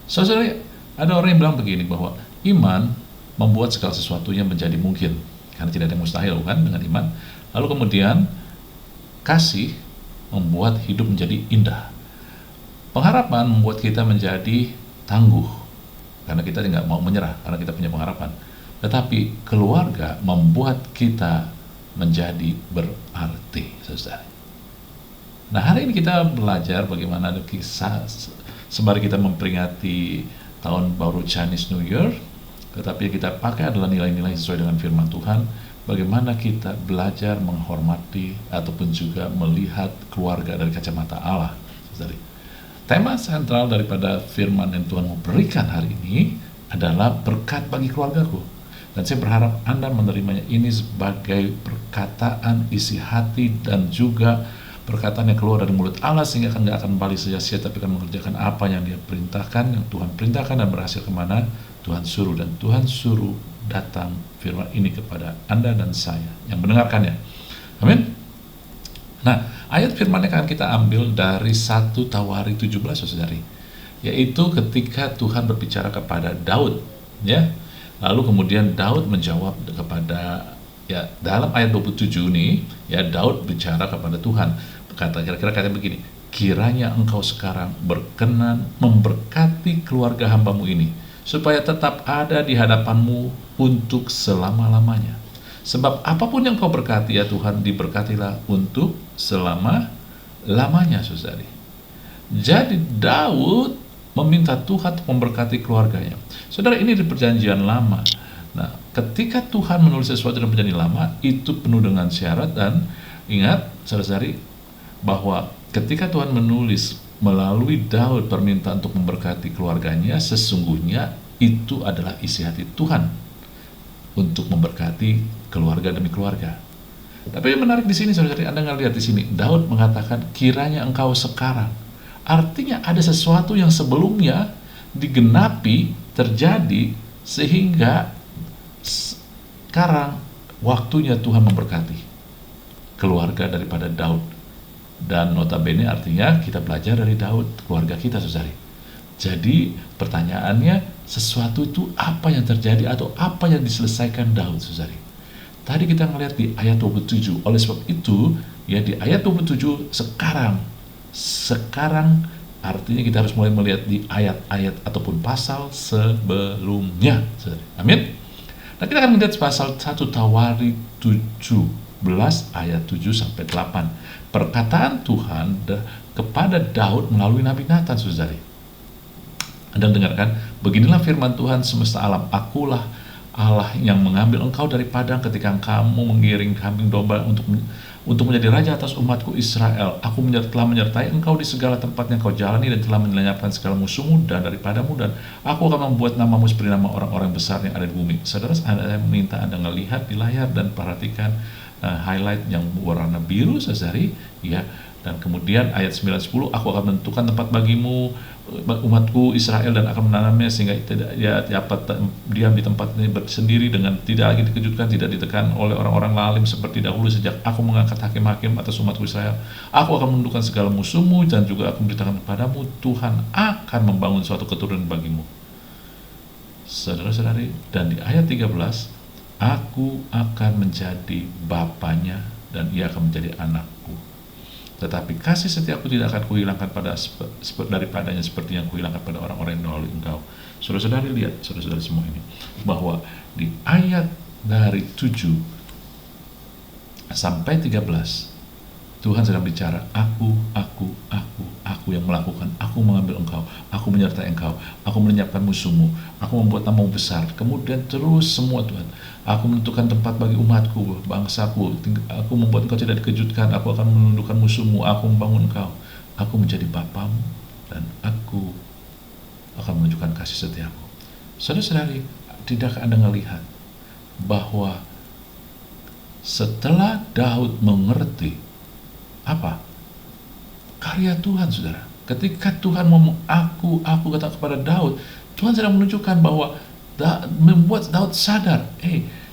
Saudara, ada orang yang bilang begini bahwa iman membuat segala sesuatunya menjadi mungkin, karena tidak ada yang mustahil kan dengan iman. Lalu kemudian kasih membuat hidup menjadi indah. Pengharapan membuat kita menjadi tangguh, karena kita tidak mau menyerah, karena kita punya pengharapan. Tetapi keluarga membuat kita menjadi berarti, saudara. Nah, hari ini kita belajar bagaimana ada kisah sembari kita memperingati tahun baru Chinese New Year, tetapi yang kita pakai adalah nilai-nilai sesuai dengan firman Tuhan, bagaimana kita belajar menghormati ataupun juga melihat keluarga dari kacamata Allah. Saudara. Tema sentral daripada firman yang Tuhan mau berikan hari ini adalah berkat bagi keluargaku. Dan saya berharap Anda menerimanya ini sebagai perkataan isi hati dan juga perkataan yang keluar dari mulut Allah, sehingga nggak akan balik sia-sia, tapi akan mengerjakan apa yang Dia perintahkan, yang Tuhan perintahkan, dan berhasil kemana Tuhan suruh. Dan Tuhan suruh datang firman ini kepada Anda dan saya yang mendengarkannya. Amin. Nah, ayat firman yang akan kita ambil dari 1 Tawari 17, saudari, yaitu ketika Tuhan berbicara kepada Daud, ya. Lalu kemudian Daud menjawab kepada, ya, dalam ayat 27 nih, ya, Daud bicara kepada Tuhan. Kira-kira katanya begini, kiranya engkau sekarang berkenan memberkati keluarga hambamu ini, supaya tetap ada di hadapanmu untuk selama-lamanya. Sebab apapun yang kau berkati, ya Tuhan, diberkatilah untuk selama-lamanya, saudari. Jadi Daud meminta Tuhan untuk memberkati keluarganya. Saudara, ini di perjanjian lama. Nah, ketika Tuhan menulis sesuatu dalam perjanjian lama, itu penuh dengan syarat. Dan ingat, saudari, bahwa ketika Tuhan menulis melalui Daud permintaan untuk memberkati keluarganya, sesungguhnya itu adalah isi hati Tuhan untuk memberkati keluarga demi keluarga. Tapi yang menarik di sini, saudari, Anda nggak lihat di sini, Daud mengatakan kiranya engkau sekarang. Artinya ada sesuatu yang sebelumnya digenapi, terjadi, sehingga sekarang waktunya Tuhan memberkati keluarga daripada Daud. Dan notabene artinya kita belajar dari Daud, keluarga kita, saudari. Jadi pertanyaannya, sesuatu itu apa yang terjadi atau apa yang diselesaikan Daud, saudari? Tadi kita ngelihat di ayat 27. Oleh sebab itu, ya, di ayat 27 sekarang artinya kita harus mulai melihat di ayat-ayat ataupun pasal sebelumnya, saudari. Amin. Nah, kita akan melihat pasal 1 Tawari 17 ayat 7 sampai 8. Perkataan Tuhan kepada Daud melalui Nabi Nathan, saudari. Anda dengarkan, beginilah firman Tuhan semesta alam, akulah Allah yang mengambil engkau dari padang ketika kamu menggiring kambing domba untuk menjadi raja atas umatku Israel. Aku telah menyertai engkau di segala tempat yang kau jalani dan telah melenyapkan segala musuhmu dan daripadamu, dan aku akan membuat namamu seperti nama orang-orang besar yang ada di bumi. Saudara, saya minta Anda melihat di layar dan perhatikan highlight yang warna biru, saudari, ya. Dan kemudian ayat 9-10, aku akan menentukan tempat bagimu umatku Israel dan akan menanamnya sehingga tidak dapat diam di tempat ini sendiri dengan tidak lagi dikejutkan, tidak ditekan oleh orang-orang lalim seperti dahulu sejak aku mengangkat hakim-hakim atas umatku Israel. Aku akan menundukkan segala musuhmu dan juga aku memberitakan kepadamu, Tuhan akan membangun suatu keturunan bagimu. Saudara-saudari, dan di ayat 13, aku akan menjadi bapanya dan ia akan menjadi anakku. Tetapi kasih setiaku tidak akan kuhilangkan daripadanya seperti yang kuhilangkan pada orang-orang yang melalui engkau. Saudara-saudari, lihat, saudara-saudari semua ini, bahwa di ayat dari 7 sampai 13 Tuhan sedang bicara, aku yang melakukan, aku mengambil engkau, aku menyertai engkau, aku melenyapkan musuhmu, aku membuat namamu besar. Kemudian terus semua, Tuhan, aku menentukan tempat bagi umatku, bangsaku, aku membuat engkau tidak dikejutkan, aku akan menundukkan musuhmu, aku membangun engkau, aku menjadi bapamu, dan aku akan menunjukkan kasih setiaku. Saudara-saudari, tidakkah Anda melihat bahwa setelah Daud mengerti apa? Karya Tuhan, saudara. Ketika Tuhan ngomong aku kata kepada Daud, Tuhan sedang menunjukkan bahwa membuat Daud sadar,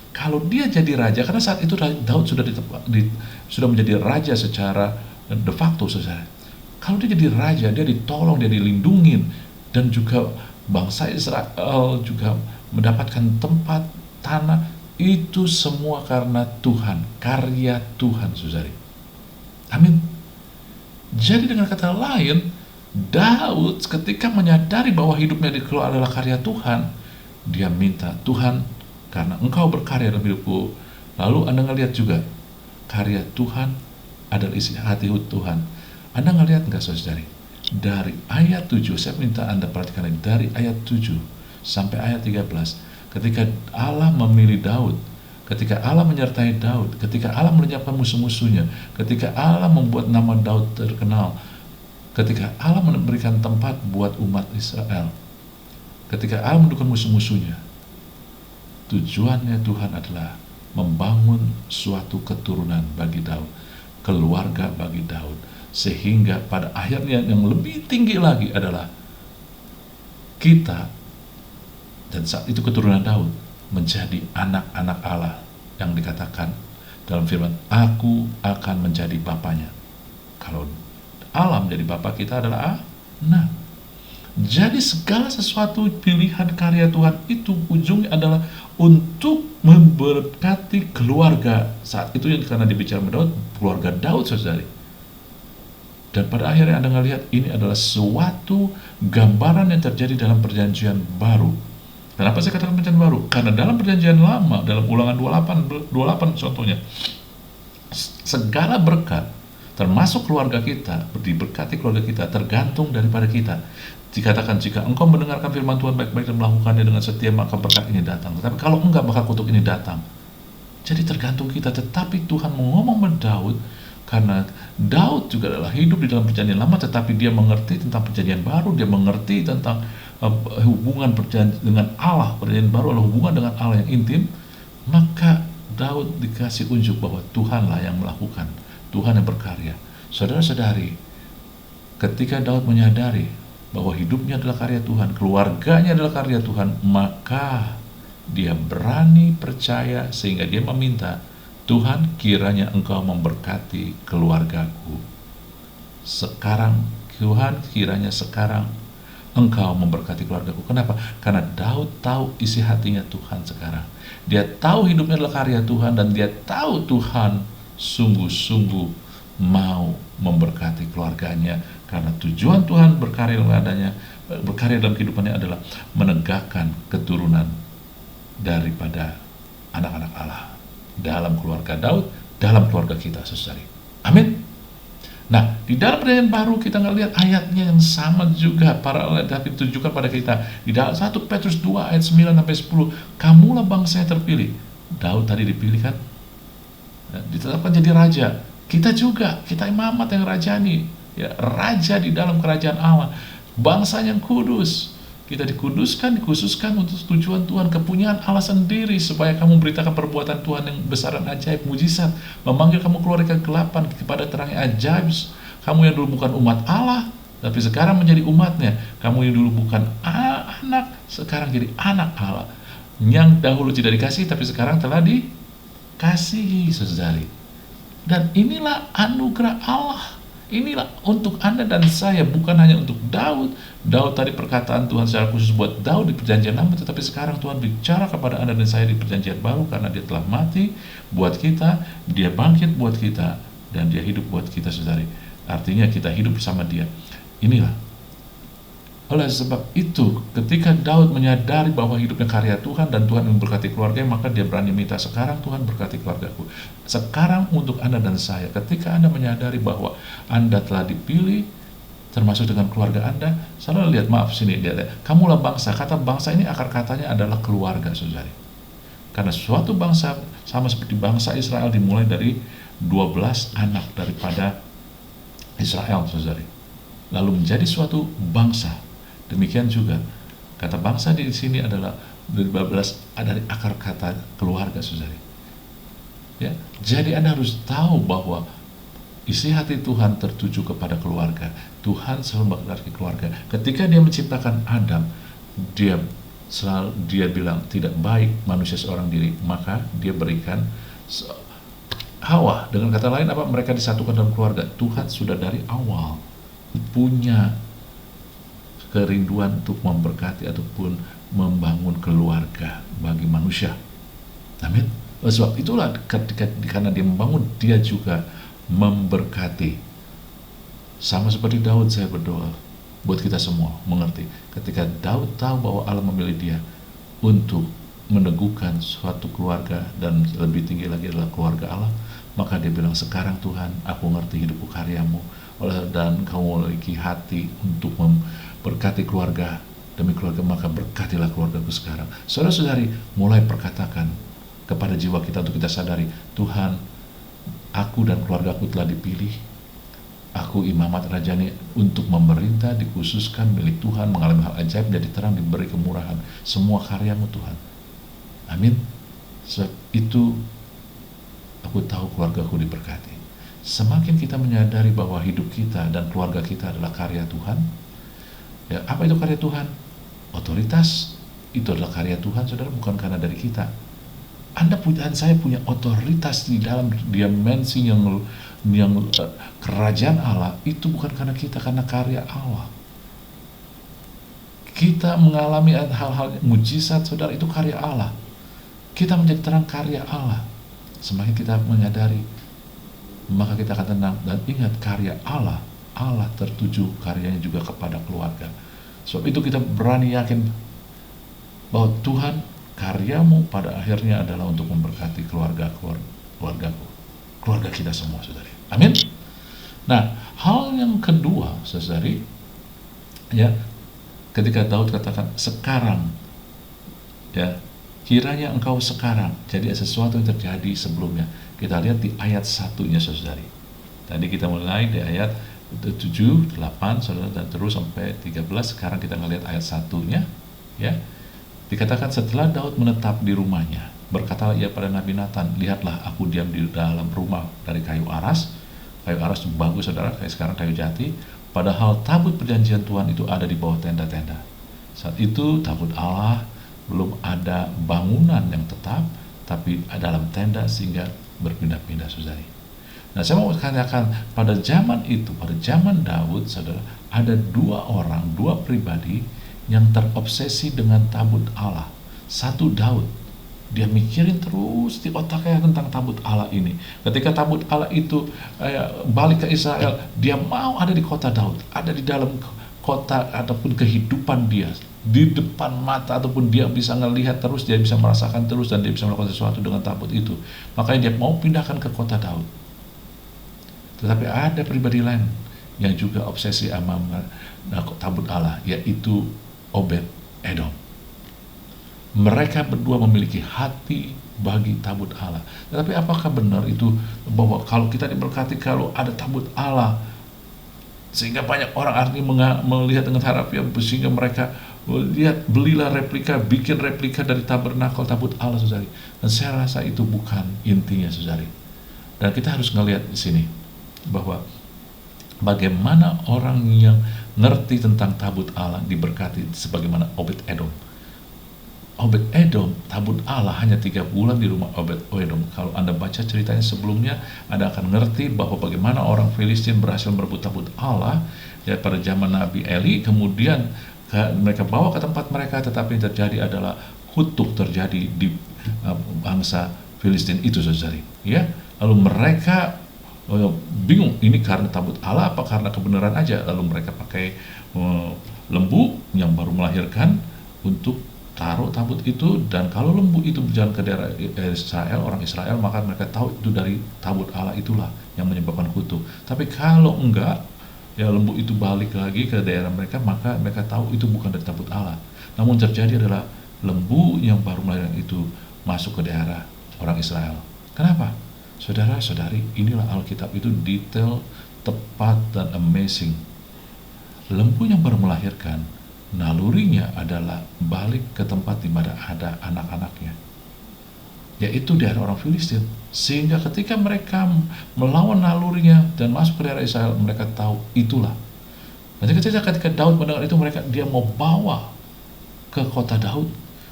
kalau dia jadi raja, karena saat itu Daud sudah menjadi raja secara de facto, saudara. Kalau dia jadi raja, dia ditolong, dia dilindungin, dan juga bangsa Israel juga mendapatkan tempat, tanah, itu semua karena Tuhan, karya Tuhan, saudari. Amin. Jadi dengan kata lain, Daud ketika menyadari bahwa hidupnya adalah karya Tuhan, dia minta, Tuhan, karena Engkau berkarya dalam hidupku. Lalu Anda ngelihat juga, karya Tuhan adalah isi hati Tuhan. Anda ngelihat nggak, saudari? Dari ayat 7, saya minta Anda perhatikan lagi, dari ayat 7 sampai ayat 13, ketika Allah memilih Daud, ketika Allah menyertai Daud, ketika Allah melenyapkan musuh-musuhnya, ketika Allah membuat nama Daud terkenal, ketika Allah memberikan tempat buat umat Israel, ketika Allah mendukung musuh-musuhnya, tujuannya Tuhan adalah membangun suatu keturunan bagi Daud, keluarga bagi Daud, sehingga pada akhirnya yang lebih tinggi lagi adalah kita, dan saat itu keturunan Daud menjadi anak-anak Allah yang dikatakan dalam firman, aku akan menjadi bapaknya. Kalau Allah menjadi bapa kita adalah anak. Jadi segala sesuatu pilihan karya Tuhan itu ujungnya adalah untuk memberkati keluarga. Saat itu yang karena dibicara Daud, keluarga Daud, saudari. Dan pada akhirnya Anda melihat ini adalah suatu gambaran yang terjadi dalam perjanjian baru. Kenapa saya katakan perjanjian baru? Karena dalam perjanjian lama, dalam Ulangan 28 contohnya, segala berkat, termasuk keluarga kita, diberkati keluarga kita, tergantung daripada kita. Dikatakan, jika engkau mendengarkan firman Tuhan baik-baik dan melakukannya dengan setia, maka berkat ini datang. Tetapi kalau enggak, maka kutuk ini datang. Jadi tergantung kita. Tetapi Tuhan mengomong kepada Daud, karena Daud juga adalah hidup di dalam perjanjian lama, tetapi dia mengerti tentang perjanjian baru, dia mengerti tentang hubungan perjanjian dengan Allah. Perjanjian baru adalah hubungan dengan Allah yang intim. Maka Daud dikasih unjuk bahwa Tuhanlah yang melakukan, Tuhan yang berkarya. Saudara-saudari, ketika Daud menyadari bahwa hidupnya adalah karya Tuhan, keluarganya adalah karya Tuhan, maka dia berani percaya sehingga dia meminta, Tuhan, kiranya Engkau memberkati keluargaku. Sekarang, Tuhan, kiranya sekarang Engkau memberkati keluargaku. Kenapa? Karena Daud tahu isi hatinya Tuhan sekarang. Dia tahu hidupnya adalah karya Tuhan, dan dia tahu Tuhan sungguh-sungguh mau memberkati keluarganya. Karena tujuan Tuhan berkarya dalam kehidupannya adalah menegakkan keturunan daripada anak-anak Allah dalam keluarga Daud, dalam keluarga kita, saudari. Amin. Nah, di dalam perjanjian baru kita ngelihat ayatnya yang sama juga, paralel David tunjukkan pada kita di dalam 1 Petrus 2 ayat 9 sampai 10. Kamulah bangsa yang terpilih. Daud tadi dipilih kan, ditetapkan jadi raja. Kita juga, kita imamat yang rajani, ya, raja di dalam kerajaan Allah, bangsa yang kudus. Kita dikuduskan, dikhususkan untuk tujuan Tuhan, kepunyaan Allah sendiri, supaya kamu beritakan perbuatan Tuhan yang besar dan ajaib, mujizat, memanggil kamu keluar dari kegelapan kepada terang yang ajaib. Kamu yang dulu bukan umat Allah, tapi sekarang menjadi umatnya. Kamu yang dulu bukan anak, sekarang jadi anak Allah. Yang dahulu tidak dikasih, tapi sekarang telah dikasihi, saudari. Dan inilah anugerah Allah. Inilah untuk Anda dan saya, bukan hanya untuk Daud. Daud tadi perkataan Tuhan secara khusus buat Daud di perjanjian lama, tetapi sekarang Tuhan bicara kepada Anda dan saya di perjanjian baru, karena dia telah mati buat kita, dia bangkit buat kita, dan dia hidup buat kita, saudari. Artinya kita hidup bersama dia. Inilah. Oleh sebab itu, ketika Daud menyadari bahwa hidupnya karya Tuhan dan Tuhan memberkati keluarganya, maka dia berani minta, sekarang Tuhan berkati keluargaku. Sekarang untuk Anda dan saya, ketika Anda menyadari bahwa Anda telah dipilih, termasuk dengan keluarga Anda, selalu lihat, maaf sini, lihat, kamulah bangsa. Kata bangsa ini akar katanya adalah keluarga, saudari. Karena suatu bangsa, sama seperti bangsa Israel, dimulai dari 12 anak daripada Israel, saudari, lalu menjadi suatu bangsa. Demikian juga kata bangsa di sini adalah 12 dari akar kata keluarga, saudari. Ya, jadi Anda harus tahu bahwa isi hati Tuhan tertuju kepada keluarga. Tuhan selalu berarti keluarga. Ketika dia menciptakan Adam, dia bilang tidak baik manusia seorang diri, maka dia berikan Hawa. Dengan kata lain, apa? Mereka disatukan dalam keluarga. Tuhan sudah dari awal punya kerinduan untuk memberkati ataupun membangun keluarga bagi manusia. Amin. Sebab itulah karena dia membangun, dia juga memberkati. Sama seperti Daud, saya berdoa buat kita semua mengerti, ketika Daud tahu bahwa Allah memilih dia untuk meneguhkan suatu keluarga, dan lebih tinggi lagi adalah keluarga Allah, maka dia bilang, sekarang Tuhan, aku ngerti hidupku karyamu, dan kamu memiliki hati untuk memberkati keluarga demi keluarga, maka berkatilah keluargaku sekarang. Saudara-saudari, mulai perkatakan kepada jiwa kita untuk kita sadari, Tuhan, aku dan keluargaku telah dipilih, aku imamat rajani untuk memerintah, dikhususkan milik Tuhan, mengalami hal ajaib, jadi terang, diberi kemurahan, semua karyamu Tuhan. Amin. Sebab itu aku tahu keluargaku diberkati. Semakin kita menyadari bahwa hidup kita dan keluarga kita adalah karya Tuhan, ya, apa itu karya Tuhan? Otoritas itu adalah karya Tuhan, saudara, bukan karena dari kita. Anda dan saya punya otoritas di dalam dimensi yang kerajaan Allah, itu bukan karena kita, karena karya Allah. Kita mengalami hal-hal mujizat, saudara, itu karya Allah. Kita menjadi terang, karya Allah. Semakin kita menyadari, maka kita akan tenang dan ingat karya Allah. Allah tertuju karyanya juga kepada keluarga. Sebab itu kita berani yakin bahwa Tuhan, karyamu pada akhirnya adalah untuk memberkati keluargaku, keluarga kita semua, saudari. Amin. Nah, hal yang kedua, saudari, ya, ketika Daud katakan sekarang, ya, kiranya engkau sekarang, jadi sesuatu yang terjadi sebelumnya. Kita lihat di ayat 1-nya, saudari. Tadi kita mulai di ayat 7, 8, saudara, dan terus sampai 13. Sekarang kita ngelihat ayat 1-nya, ya. Dikatakan, setelah Daud menetap di rumahnya, berkatalah ia pada Nabi Nathan, lihatlah aku diam di dalam rumah dari kayu aras. Kayu aras itu bagus, saudara, kayak sekarang kayu jati. Padahal tabut perjanjian Tuhan itu ada di bawah tenda-tenda. Saat itu tabut Allah belum ada bangunan yang tetap, tapi dalam tenda, sehingga berpindah-pindah, saudari. Nah, saya mau katakan, pada zaman itu, pada zaman Daud, saudara, ada dua pribadi yang terobsesi dengan tabut Allah. Satu, Daud, dia mikirin terus di otaknya tentang tabut Allah ini. Ketika tabut Allah itu balik ke Israel, dia mau ada di kota Daud, ada di dalam kota ataupun kehidupan dia, di depan mata, ataupun dia bisa ngelihat terus, dia bisa merasakan terus, dan dia bisa melakukan sesuatu dengan tabut itu. Makanya dia mau pindahkan ke kota Daud. Tetapi ada pribadi lain yang juga obsesi sama tabut Allah, yaitu Obed Edom. Mereka berdua memiliki hati bagi tabut Allah. Tetapi apakah benar itu bahwa kalau kita diberkati, kalau ada tabut Allah, sehingga banyak orang artinya melihat dengan harapan, sehingga mereka lihat, belilah replika, bikin replika dari tabernakel tabut Allah, saudari. Dan saya rasa itu bukan intinya, saudari. Dan kita harus ngelihat di sini bahwa bagaimana orang yang ngerti tentang tabut Allah diberkati sebagaimana Obed Edom. Obed Edom, tabut Allah hanya 3 bulan di rumah Obed Edom. Kalau Anda baca ceritanya sebelumnya, Anda akan ngerti bahwa bagaimana orang Filistin berhasil merebut tabut Allah ya pada zaman Nabi Eli. Kemudian mereka bawa ke tempat mereka, tetapi yang terjadi adalah kutuk terjadi di bangsa Filistin itu, saudari. Ya, lalu mereka bingung, ini karena tabut Allah apa karena kebenaran aja. Lalu mereka pakai lembu yang baru melahirkan untuk taruh tabut itu, dan kalau lembu itu berjalan ke daerah Israel, orang Israel, maka mereka tahu itu dari tabut Allah itulah yang menyebabkan kutuk. Tapi kalau enggak, ya lembu itu balik lagi ke daerah mereka, maka mereka tahu itu bukan dari tabut Allah. Namun terjadi adalah lembu yang baru melahirkan itu masuk ke daerah orang Israel. Kenapa? Saudara-saudari, inilah Alkitab itu detail, tepat, dan amazing. Lembu yang baru melahirkan, nalurinya adalah balik ke tempat di mana ada anak-anaknya, yaitu daerah orang Filistin. Sehingga ketika mereka melawan nalurinya dan masuk ke daerah Israel, mereka tahu itulah. Nanti ketika Daud mendengar itu, dia mau bawa ke kota Daud,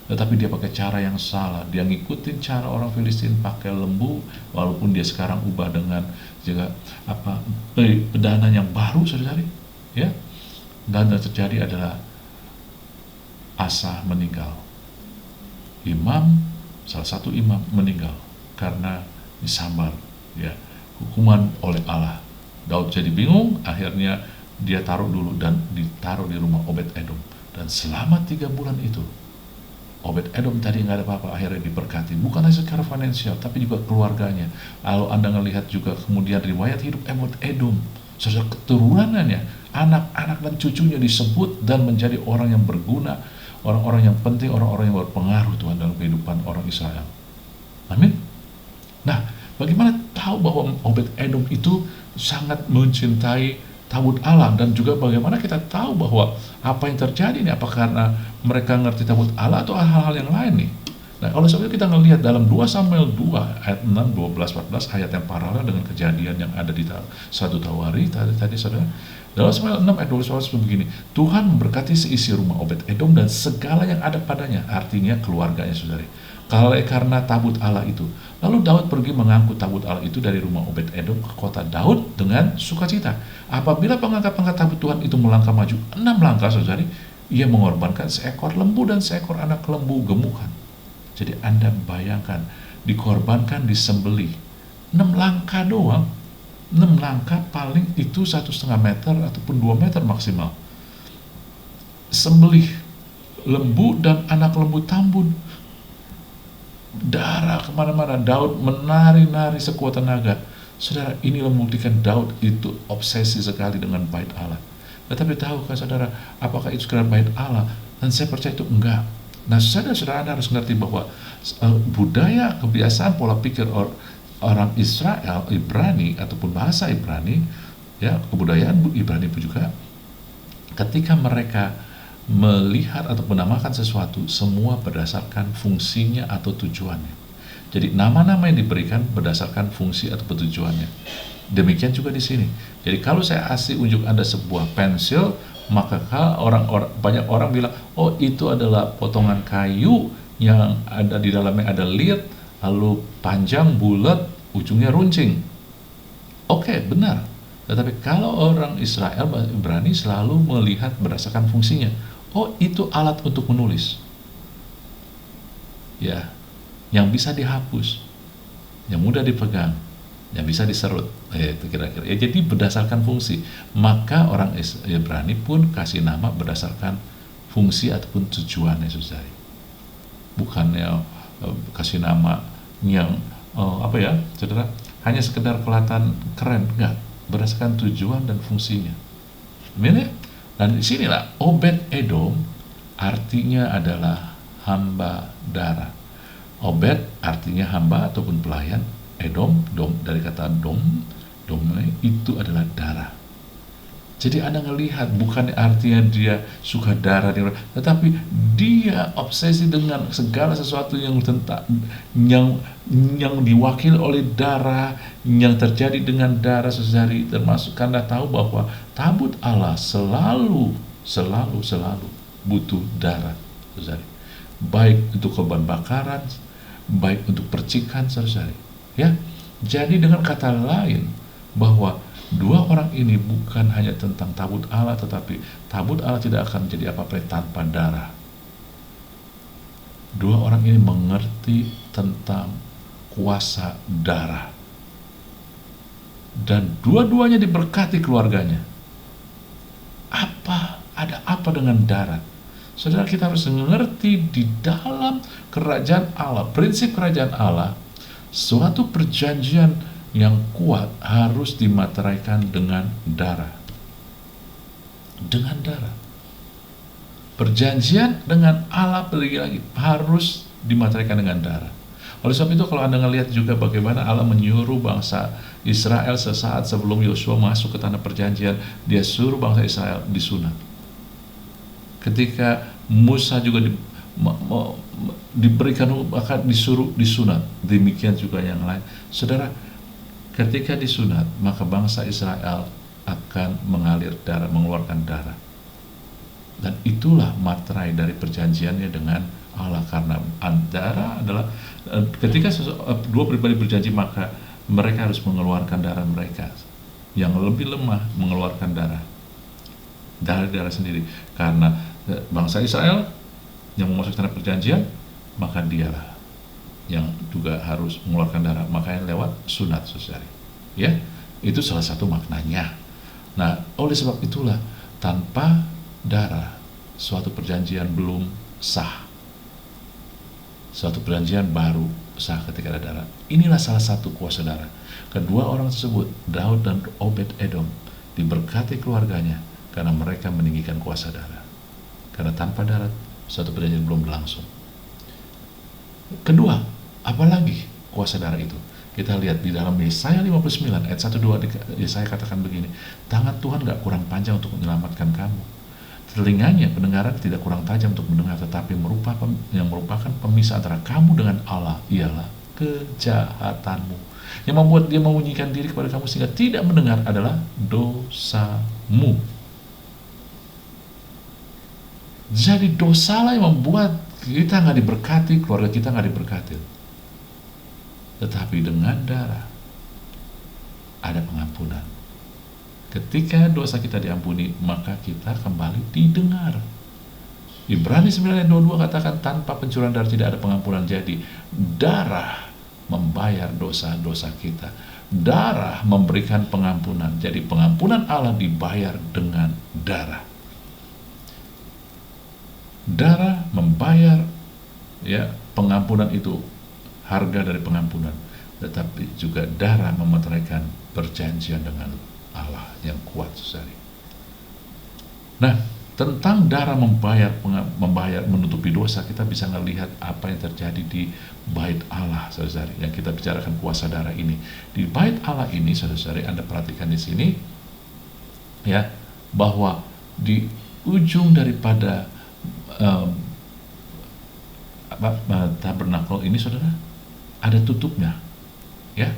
tetapi dia pakai cara yang salah. Dia ngikutin cara orang Filistin pakai lembu, walaupun dia sekarang ubah dengan juga pedanan yang baru, saudari. Ya, dan yang terjadi adalah Asa meninggal. Salah satu imam meninggal karena disambar, ya, hukuman oleh Allah. Daud jadi bingung, akhirnya dia taruh dulu dan ditaruh di rumah Obed Edom. Dan selama 3 bulan itu, Obed Edom tadi nggak ada apa-apa, akhirnya diberkati. Bukan hanya secara finansial, tapi juga keluarganya. Lalu Anda ngelihat juga kemudian riwayat hidup Obed Edom, sesuai keturunannya, anak-anak dan cucunya disebut dan menjadi orang yang berguna, orang-orang yang penting, orang-orang yang berpengaruh Tuhan dalam kehidupan orang Israel. Amin. Nah, bagaimana tahu bahwa Obed Edom itu sangat mencintai tabut Allah, dan juga bagaimana kita tahu bahwa apa yang terjadi ini, apakah karena mereka ngerti tabut Allah atau hal-hal yang lain nih. Nah, oleh sebab itu kita ngelihat dalam 2 Samuel 2 ayat 6, 12, 14, ayat yang paralel dengan kejadian yang ada di 1 Tawari tadi saudara. Dalam Samuel 6 ayat 12 begini, Tuhan memberkati seisi rumah Obed Edom dan segala yang ada padanya, artinya keluarganya saudari, karena tabut Allah itu. Lalu Daud pergi mengangkut tabut Allah itu dari rumah Obed Edom ke kota Daud dengan sukacita. Apabila pengangkat-pengangkat tabut Tuhan itu melangkah maju 6 langkah saudari, ia mengorbankan seekor lembu dan seekor anak lembu gemukan. Jadi Anda bayangkan, dikorbankan, disembelih 6 langkah doang. 6 langkah paling itu 1,5 meter ataupun 2 meter maksimal. Sembelih lembu dan anak lembu tambun, darah kemana-mana. Daud menari-nari sekuat tenaga. Saudara, ini membuktikan Daud itu obsesi sekali dengan bait Allah. Tetapi tahukah saudara, apakah itu sekedar bait Allah? Dan saya percaya itu enggak. Nah, saudara Anda harus mengerti bahwa budaya, kebiasaan, pola pikir orang Israel, Ibrani ataupun bahasa Ibrani, ya, kebudayaan Ibrani pun juga, ketika mereka melihat atau menamakan sesuatu, semua berdasarkan fungsinya atau tujuannya. Jadi nama-nama yang diberikan berdasarkan fungsi atau tujuannya. Demikian juga di sini. Jadi kalau saya unjuk Anda sebuah pensil, maka banyak orang bilang, oh itu adalah potongan kayu yang ada di dalamnya ada lir, lalu panjang, bulat, ujungnya runcing. Oke, benar. Tetapi kalau orang Israel, Ibrani selalu melihat berdasarkan fungsinya. Oh, itu alat untuk menulis. Ya, yang bisa dihapus, yang mudah dipegang, yang bisa diserut. Itu kira-kira. Ya, jadi berdasarkan fungsi. Maka orang Ibrani pun kasih nama berdasarkan fungsi ataupun tujuannya, saudari. Bukannya kasih nama yang saudara, hanya sekedar kelihatan keren, enggak, berdasarkan tujuan dan fungsinya. Amin ya? Dan disinilah Obed Edom artinya adalah hamba darah. Obed artinya hamba ataupun pelayan. Edom, dari kata dom itu adalah darah. Jadi Anda ngelihat, bukan artinya dia suka darah, tetapi dia obsesi dengan segala sesuatu yang diwakili oleh darah, yang terjadi dengan darah, saudari. Termasuk Anda tahu bahwa tabut Allah selalu butuh darah, saudari. Baik untuk korban bakaran, baik untuk percikan, saudari. Ya, jadi dengan kata lain bahwa 2 orang ini bukan hanya tentang tabut Allah, tetapi tabut Allah tidak akan menjadi apa-apa tanpa darah. 2 orang ini mengerti tentang kuasa darah, dan dua-duanya diberkati keluarganya. Ada apa dengan darah? Saudara, kita harus mengerti di dalam kerajaan Allah, prinsip kerajaan Allah, suatu perjanjian yang kuat harus dimateraikan dengan darah. Dengan darah. Perjanjian dengan Allah lagi harus dimateraikan dengan darah. Oleh sebab itu, kalau Anda ngelihat juga bagaimana Allah menyuruh bangsa Israel sesaat sebelum Yosua masuk ke tanah perjanjian, dia suruh bangsa Israel disunat. Ketika Musa juga diberikan, maka disuruh disunat. Demikian juga yang lain. Saudara, ketika disunat, maka bangsa Israel akan mengalir darah, mengeluarkan darah. Dan itulah materai dari perjanjiannya dengan Allah, karena darah adalah ketika 2 pribadi berjanji, maka mereka harus mengeluarkan darah mereka. Yang lebih lemah mengeluarkan darah sendiri, karena bangsa Israel yang memasuki tanah perjanjian, maka dialah yang juga harus mengeluarkan darah, makanya lewat sunat, saudari. Ya, itu salah satu maknanya. Nah, oleh sebab itulah tanpa darah suatu perjanjian belum sah. Suatu perjanjian baru sah ketika ada darah. Inilah salah satu kuasa darah. Kedua orang tersebut, Daud dan Obed Edom, diberkati keluarganya karena mereka meninggikan kuasa darah. Karena tanpa darah suatu perjanjian belum berlangsung. Kedua, apalagi kuasa darah itu? Kita lihat di dalam Yesaya 59 ayat 1-2, Yesaya katakan begini, tangan Tuhan gak kurang panjang untuk menyelamatkan kamu, telinganya, pendengaran tidak kurang tajam untuk mendengar, tetapi yang merupakan pemisah antara kamu dengan Allah ialah kejahatanmu. Yang membuat dia memunyikan diri kepada kamu sehingga tidak mendengar adalah dosamu. Jadi dosalah yang membuat kita gak diberkati, keluarga kita gak diberkati. Tetapi dengan darah ada pengampunan. Ketika dosa kita diampuni, maka kita kembali didengar. Ibrani 9 ayat 22 katakan tanpa pencurian darah tidak ada pengampunan. Jadi darah membayar dosa-dosa kita. Darah memberikan pengampunan. Jadi pengampunan Allah dibayar dengan darah. Darah membayar pengampunan itu, harga dari pengampunan, tetapi juga darah memeteraikan perjanjian dengan Allah yang kuat, saudari. Nah, tentang darah membayar menutupi dosa, kita bisa melihat apa yang terjadi di bait Allah, saudari. Yang kita bicarakan kuasa darah ini di bait Allah ini, saudari, Anda perhatikan di sini, ya, bahwa di ujung daripada tabernakel ini, saudara, ada tutupnya, ya.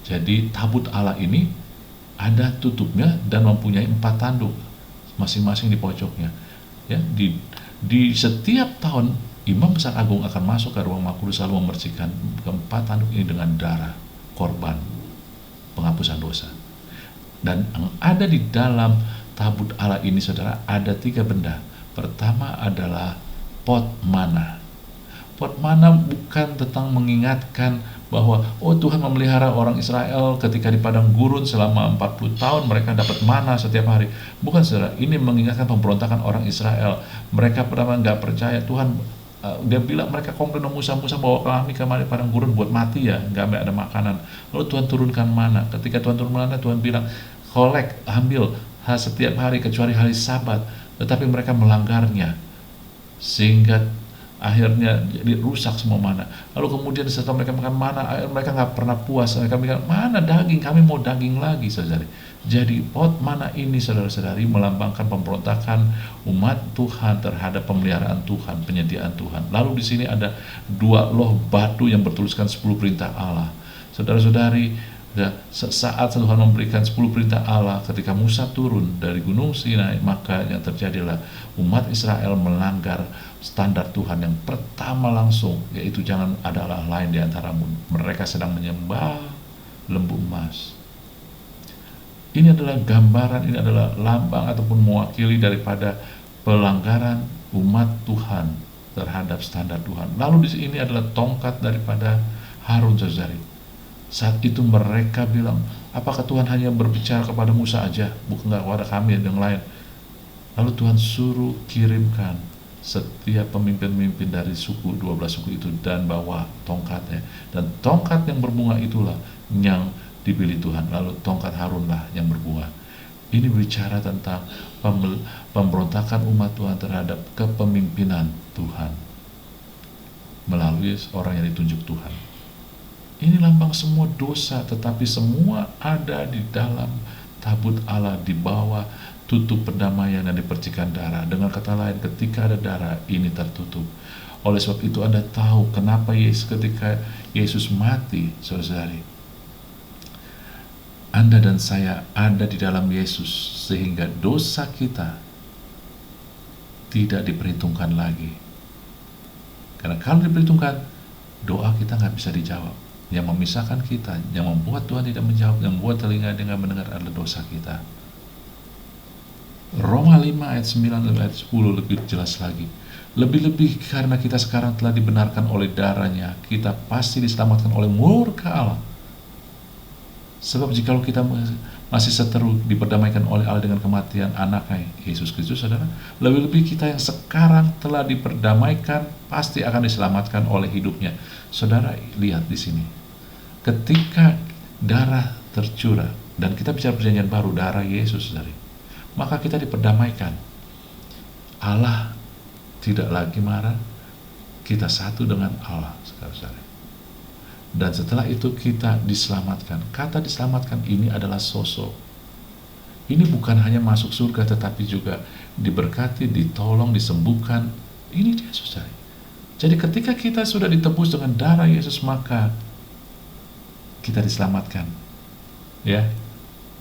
Jadi tabut Allah ini ada tutupnya dan mempunyai 4 tanduk masing-masing di pojoknya, ya. Di setiap tahun Imam Besar Agung akan masuk ke ruang Mahkudus selalu memercikan ke-4 tanduk ini dengan darah korban penghapusan dosa. Dan yang ada di dalam tabut Allah ini, saudara, ada 3 benda. Pertama adalah pot mana. Pot mana bukan tentang mengingatkan bahwa Tuhan memelihara orang Israel ketika di padang gurun selama 40 tahun mereka dapat mana setiap hari. Bukan, saudara, ini mengingatkan pemberontakan orang Israel. Mereka pertama nggak percaya Tuhan. Dia bilang, mereka komplain, Musa bawa kami ke padang gurun buat mati ya, nggak ada makanan. Lalu Tuhan turunkan mana. Ketika Tuhan turun mana, Tuhan bilang ambil setiap hari kecuali hari Sabat. Tetapi mereka melanggarnya sehingga akhirnya jadi rusak semua mana. Lalu kemudian setelah mereka makan mana, mereka nggak pernah puas. Mereka bilang, mana daging, kami mau daging lagi, saudari. Jadi pot mana ini, saudara-saudari, melambangkan pemberontakan umat Tuhan terhadap pemeliharaan Tuhan, penyediaan Tuhan. Lalu di sini ada 2 loh batu yang bertuliskan 10 perintah Allah. Saudara-saudari, saat Tuhan memberikan 10 perintah Allah ketika Musa turun dari gunung Sinai, maka yang terjadilah umat Israel melanggar standar Tuhan yang pertama langsung, yaitu jangan ada Allah lain di antaramu. Mereka sedang menyembah lembu emas. Ini adalah gambaran, ini adalah lambang ataupun mewakili daripada pelanggaran umat Tuhan terhadap standar Tuhan. Lalu di sini adalah tongkat daripada Harun, saudari. Saat itu mereka bilang, apakah Tuhan hanya berbicara kepada Musa aja, bukan kepada kami yang lain? Lalu Tuhan suruh kirimkan setiap pemimpin-pemimpin dari 12 suku itu dan bawa tongkatnya. Dan tongkat yang berbunga itulah yang dipilih Tuhan. Lalu tongkat Harunlah yang berbunga. Ini bicara tentang pemberontakan umat Tuhan terhadap kepemimpinan Tuhan melalui orang yang ditunjuk Tuhan. Ini lambang semua dosa, tetapi semua ada di dalam tabut Allah, di bawah tutup perdamaian yang dipercikan darah. Dengan kata lain, ketika ada darah, ini tertutup. Oleh sebab itu Anda tahu kenapa ketika Yesus mati, saudari, Anda dan saya ada di dalam Yesus, sehingga dosa kita tidak diperhitungkan lagi. Karena kalau diperhitungkan, doa kita nggak bisa dijawab. Yang memisahkan kita, yang membuat Tuhan tidak menjawab, yang membuat telinga dengan mendengar adalah dosa kita. Roma 5 ayat 9 dan ayat 10 lebih jelas lagi. Lebih-lebih karena kita sekarang telah dibenarkan oleh darahnya, kita pasti diselamatkan oleh murka Allah. Sebab jikalau kita masih seteru diperdamaikan oleh Allah dengan kematian anaknya Yesus Kristus, saudara, lebih-lebih kita yang sekarang telah diperdamaikan pasti akan diselamatkan oleh hidupnya. Saudara, lihat di sini, ketika darah tercurah, dan kita bicara perjanjian baru, darah Yesus, saudara, maka kita diperdamaikan. Allah tidak lagi marah, kita satu dengan Allah, saudara. Dan setelah itu kita diselamatkan. Kata diselamatkan ini adalah sosok. Ini bukan hanya masuk surga, tetapi juga diberkati, ditolong, disembuhkan. Ini dia, saudara. Jadi ketika kita sudah ditebus dengan darah Yesus, maka kita diselamatkan. Ya.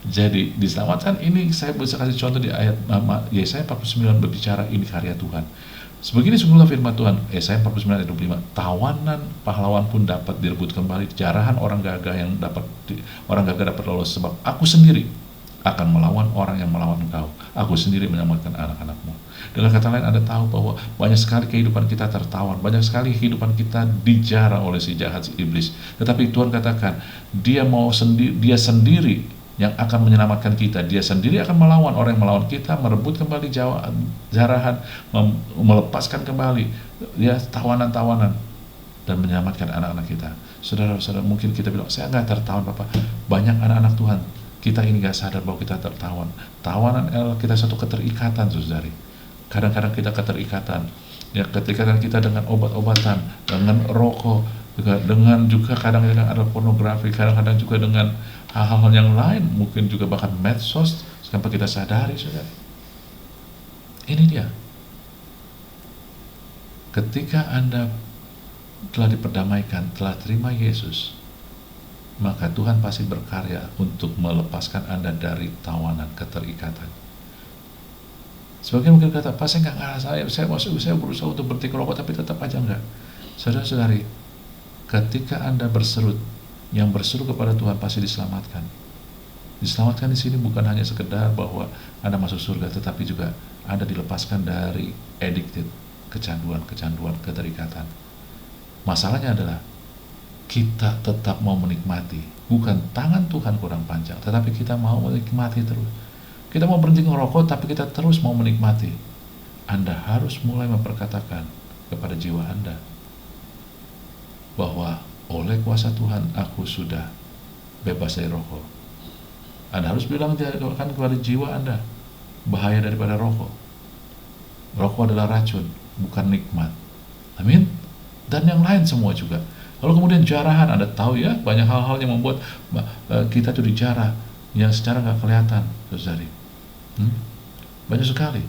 Jadi diselamatkan ini, saya bisa kasih contoh di ayat Yesaya 49 berbicara ini karya Tuhan. Sebegini sungguhlah firman Tuhan, Yesaya 49 ayat 25, tawanan pahlawan pun dapat direbut kembali, jarahan orang gagah dapat lolos, sebab aku sendiri akan melawan orang yang melawan engkau, aku sendiri menyelamatkan anak-anakmu. Dengan kata lain, Anda tahu bahwa banyak sekali kehidupan kita tertawan, banyak sekali kehidupan kita dijarah oleh si jahat, si iblis. Tetapi Tuhan katakan, dia sendiri yang akan menyelamatkan kita. Dia sendiri akan melawan orang yang melawan kita, merebut kembali jarahan, melepaskan kembali ya tawanan-tawanan, dan menyelamatkan anak-anak kita. Saudara-saudara, mungkin kita bilang, saya nggak tertawan Bapak. Banyak anak-anak Tuhan, kita ini nggak sadar bahwa kita tertawan. Tawanan kita satu keterikatan, saudari. Kadang-kadang kita keterikatan, ya keterikatan kita dengan obat-obatan, dengan rokok, dengan juga kadang-kadang ada pornografi, kadang-kadang juga dengan hal-hal yang lain, mungkin juga bahkan medsos, sampai kita sadari, saudara. Ini dia. Ketika Anda telah diperdamaikan, telah terima Yesus, maka Tuhan pasti berkarya untuk melepaskan Anda dari tawanan, keterikatan. Sebagian mungkin kata, Pak, saya nggak ngerasa, saya berusaha untuk berhenti rokok, tapi tetap aja enggak. Saudara-saudari, ketika Anda berseru, yang berseru kepada Tuhan pasti diselamatkan. Diselamatkan di sini bukan hanya sekedar bahwa Anda masuk surga, tetapi juga Anda dilepaskan dari addicted, kecanduan, keterikatan. Masalahnya adalah kita tetap mau menikmati. Bukan tangan Tuhan kurang panjang, tetapi kita mau menikmati terus. Kita mau berhenti ngerokok, tapi kita terus mau menikmati. Anda harus mulai memperkatakan kepada jiwa Anda bahwa oleh kuasa Tuhan aku sudah bebas dari rokok. Anda harus bilang kan kepada jiwa Anda bahaya daripada rokok. Rokok adalah racun, bukan nikmat. Amin. Dan yang lain semua juga. Lalu kemudian jarahan, Anda tahu ya, banyak hal-hal yang membuat kita itu dijarah yang secara nggak kelihatan, saudari. Banyak sekali.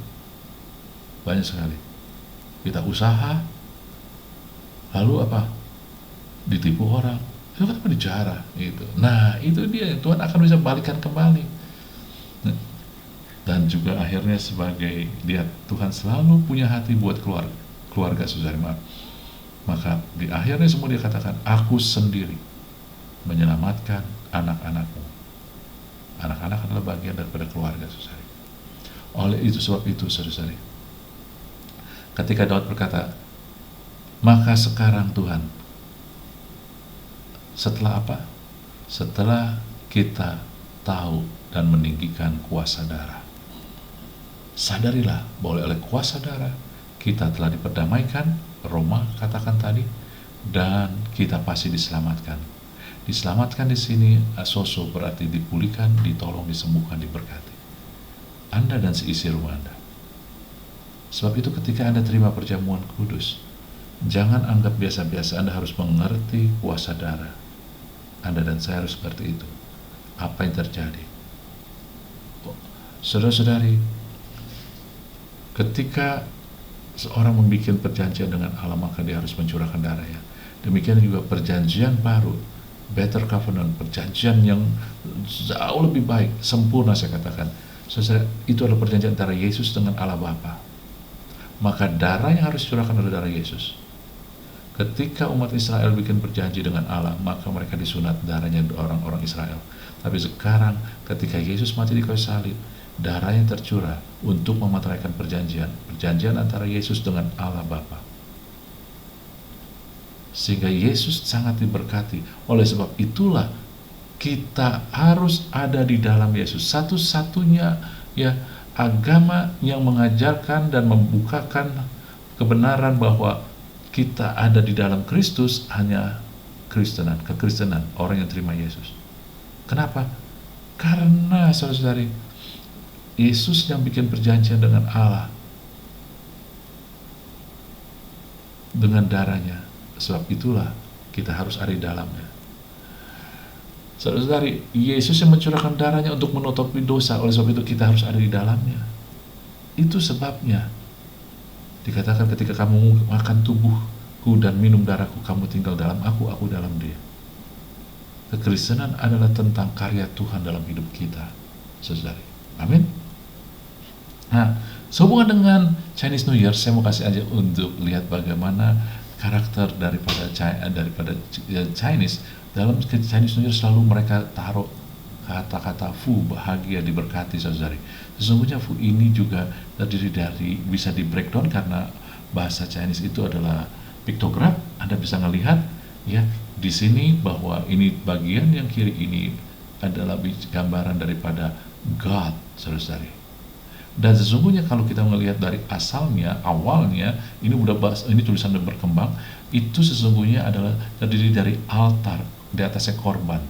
Kita usaha, lalu apa? Ditipu orang, itu kan dijarah gitu. Nah, itu dia, Tuhan akan bisa balikan kembali. Dan juga akhirnya sebagai lihat, Tuhan selalu punya hati buat keluarga saudara. Maka di akhirnya semua dia katakan, aku sendiri menyelamatkan anak-anakmu. Anak-anak adalah bagian daripada keluarga, saudara. Oleh itu, sebab itu, saudara, ketika Daud berkata, maka sekarang Tuhan, setelah apa? Setelah kita tahu dan meninggikan kuasa darah, sadarilah bahwa oleh kuasa darah kita telah diperdamaikan, Roma katakan tadi, dan kita pasti diselamatkan. Diselamatkan di sini asoso berarti dipulihkan, ditolong, disembuhkan, diberkati. Anda dan seisi rumah Anda. Sebab itu ketika Anda terima perjamuan kudus, jangan anggap biasa-biasa. Anda harus mengerti kuasa darah. Anda dan saya harus seperti itu. Apa yang terjadi? Saudara-saudari, ketika seorang membuat perjanjian dengan Allah, maka dia harus mencurahkan darahnya. Demikian juga perjanjian baru, better covenant, perjanjian yang jauh lebih baik, sempurna saya katakan. Saudara, itu adalah perjanjian antara Yesus dengan Allah Bapa. Maka darah yang harus dicurahkan adalah darah Yesus. Ketika umat Israel bikin perjanji dengan Allah, maka mereka disunat darahnya orang-orang Israel. Tapi sekarang ketika Yesus mati di kayu salib, darahnya tercurah untuk memateraikan perjanjian antara Yesus dengan Allah Bapa. Sehingga Yesus sangat diberkati. Oleh sebab itulah kita harus ada di dalam Yesus. Satu-satunya ya agama yang mengajarkan dan membukakan kebenaran bahwa kita ada di dalam Kristus hanya kekristenan, orang yang terima Yesus. Kenapa? Karena saudara-saudari, Yesus yang bikin perjanjian dengan Allah dengan darahnya. Sebab itulah kita harus ada di dalamnya. Saudara-saudari, Yesus yang mencurahkan darahnya untuk menutupi dosa. Oleh sebab itu kita harus ada di dalamnya. Itu sebabnya dikatakan ketika kamu makan tubuhku dan minum darahku, kamu tinggal dalam aku dalam dia. Kekristenan adalah tentang karya Tuhan dalam hidup kita, saudari. Amin. Nah, sehubungan dengan Chinese New Year, saya mau kasih aja untuk lihat bagaimana karakter daripada Chinese. Dalam Chinese New Year selalu mereka taruh kata-kata Fu, bahagia, diberkati, saudari. Sesungguhnya Fu ini juga terdiri dari, bisa di breakdown karena bahasa Chinese itu adalah piktograf. Anda bisa melihat ya di sini bahwa ini bagian yang kiri ini adalah gambaran daripada God, saudari. Dan sesungguhnya kalau kita melihat dari asalnya, awalnya, ini tulisan yang berkembang, itu sesungguhnya adalah terdiri dari altar, di atasnya korban.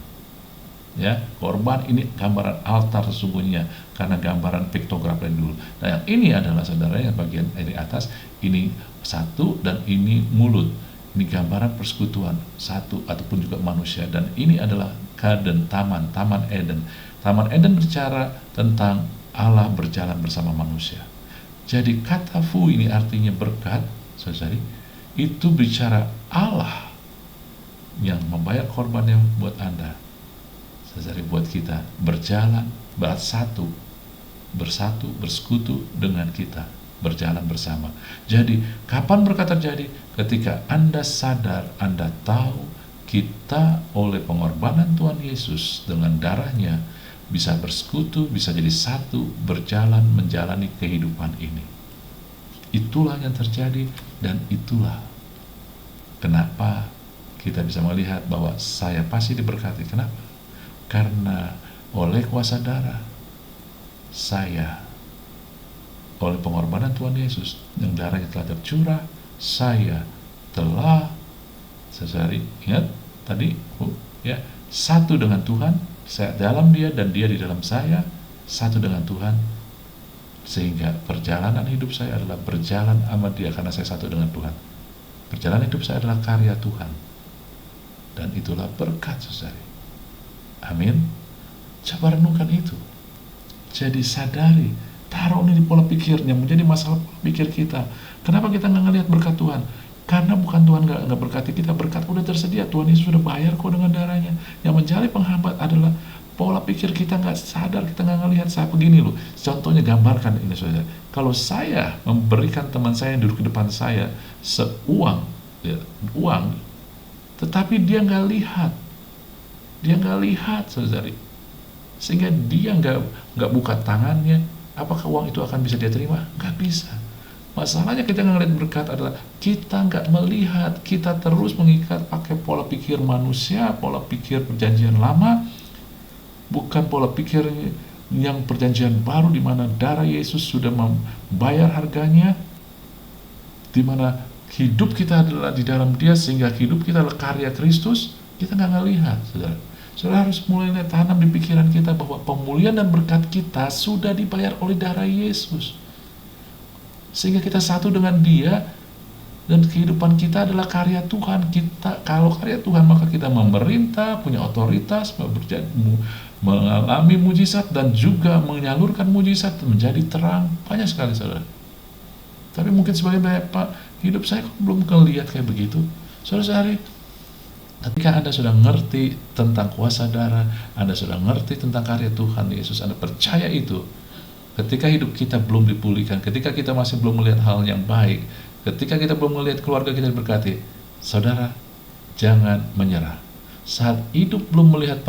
Ya, korban ini gambaran altar sesungguhnya, karena gambaran piktograf dari dulu. Nah, yang ini adalah saudara yang bagian dari atas, ini satu dan ini mulut. Ini gambaran persekutuan satu ataupun juga manusia, dan ini adalah garden, taman Eden. Taman Eden bicara tentang Allah berjalan bersama manusia. Jadi kata Fu ini artinya berkat, saudari. Itu bicara Allah yang membayar korbannya buat Anda, saudari, buat kita berjalan bersatu, bersekutu dengan kita, berjalan bersama. Jadi kapan berkat terjadi? Ketika Anda sadar, Anda tahu kita oleh pengorbanan Tuhan Yesus dengan darahnya bisa bersekutu, bisa jadi satu, berjalan, menjalani kehidupan ini. Itulah yang terjadi, dan itulah kenapa kita bisa melihat bahwa saya pasti diberkati. Kenapa? Karena oleh kuasa darah saya, oleh pengorbanan Tuhan Yesus yang darahnya telah tercurah, saya telah, saudari ingat tadi ya, satu dengan Tuhan. Saya dalam dia dan dia di dalam saya, satu dengan Tuhan, sehingga perjalanan hidup saya adalah berjalan sama dia karena saya satu dengan Tuhan. Perjalanan hidup saya adalah karya Tuhan, dan itulah berkat, saudari. Amin. Coba renungkan itu. Jadi sadari, taruh ini di pola pikirnya, menjadi masalah pola pikir kita. Kenapa kita nggak ngelihat berkat Tuhan? Karena bukan Tuhan nggak berkati kita, berkat udah tersedia. Tuhan Yesus sudah bayar kok dengan darahnya. Yang menjadi penghambat adalah pola pikir kita nggak sadar, kita nggak ngelihat. Saya begini loh, contohnya gambarkan ini, saudara. Kalau saya memberikan teman saya yang duduk di depan saya uang, tetapi dia nggak lihat, saudari, sehingga dia nggak buka tangannya, apakah uang itu akan bisa dia terima? Nggak bisa. Masalahnya kita ngelihat berkat adalah kita nggak melihat, kita terus mengikat pakai pola pikir manusia, pola pikir perjanjian lama, bukan pola pikir yang perjanjian baru, di mana darah Yesus sudah membayar harganya, di mana hidup kita adalah di dalam Dia, sehingga hidup kita adalah karya Kristus. Kita nggak ngelihat, saudara. Saudara harus mulai tanam di pikiran kita bahwa pemulihan dan berkat kita sudah dibayar oleh darah Yesus, sehingga kita satu dengan Dia, dan kehidupan kita adalah karya Tuhan. Kalau karya Tuhan, maka kita memerintah, punya otoritas, mengalami mujizat, dan juga menyalurkan mujizat menjadi terang. Banyak sekali, saudara. Tapi mungkin sebagai Pak, hidup saya kok belum melihat kayak begitu. Saudara-saudari, ketika Anda sudah ngerti tentang kuasa darah, Anda sudah ngerti tentang karya Tuhan Yesus, Anda percaya itu, ketika hidup kita belum dipulihkan, ketika kita masih belum melihat hal yang baik, ketika kita belum melihat keluarga kita diberkati, saudara, jangan menyerah. Saat hidup belum melihat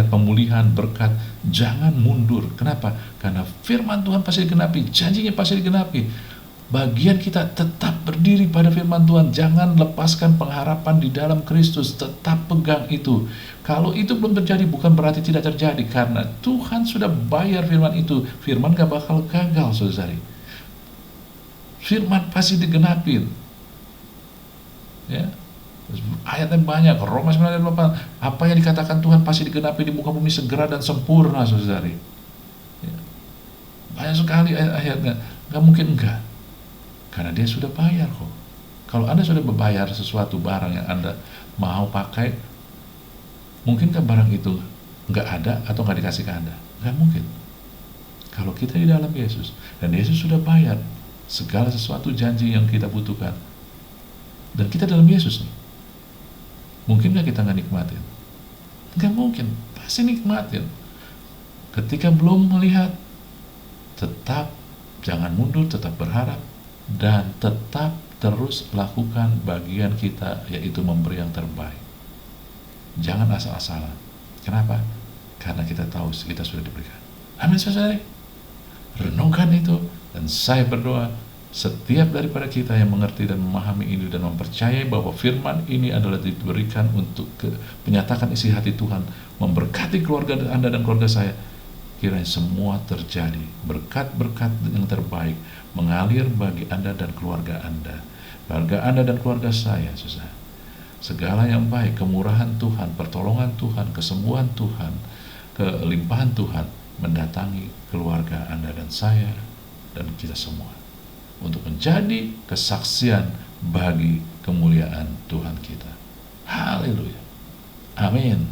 pemulihan berkat, jangan mundur. Kenapa? Karena firman Tuhan pasti digenapi, janjinya pasti digenapi. Bagian kita tetap berdiri pada firman Tuhan. Jangan lepaskan pengharapan di dalam Kristus. Tetap pegang itu. Kalau itu belum terjadi, bukan berarti tidak terjadi. Karena Tuhan sudah bayar firman itu. Firman gak bakal gagal, saudari. Firman pasti digenapi. Ya. Ayatnya banyak. Roma 9 ayat 8. Apa yang dikatakan Tuhan pasti digenapi di muka bumi segera dan sempurna, saudari. Ya. Banyak sekali ayat-ayatnya. Gak mungkin enggak. Karena dia sudah bayar kok. Kalau Anda sudah membayar sesuatu barang yang Anda mau pakai, mungkinkah barang itu nggak ada atau nggak dikasih ke Anda? Nggak mungkin. Kalau kita di dalam Yesus, dan Yesus sudah bayar segala sesuatu janji yang kita butuhkan, dan kita dalam Yesus nih, mungkinkah kita nggak nikmatin? Nggak mungkin, pasti nikmatin. Ketika belum melihat, tetap jangan mundur, tetap berharap, dan tetap terus lakukan bagian kita, yaitu memberi yang terbaik. Jangan asal-asalan. Kenapa? Karena kita tahu kita sudah diberikan. Amin, saudari. Renungkan itu, dan saya berdoa setiap daripada kita yang mengerti dan memahami ini dan mempercayai bahwa firman ini adalah diberikan untuk menyatakan isi hati Tuhan, memberkati keluarga Anda dan keluarga saya. Kiranya semua terjadi, berkat-berkat yang terbaik mengalir bagi Anda dan keluarga Anda dan keluarga saya, saudara. Segala yang baik, kemurahan Tuhan, pertolongan Tuhan, kesembuhan Tuhan, kelimpahan Tuhan mendatangi keluarga Anda dan saya dan kita semua, untuk menjadi kesaksian bagi kemuliaan Tuhan kita. Haleluya. Amin.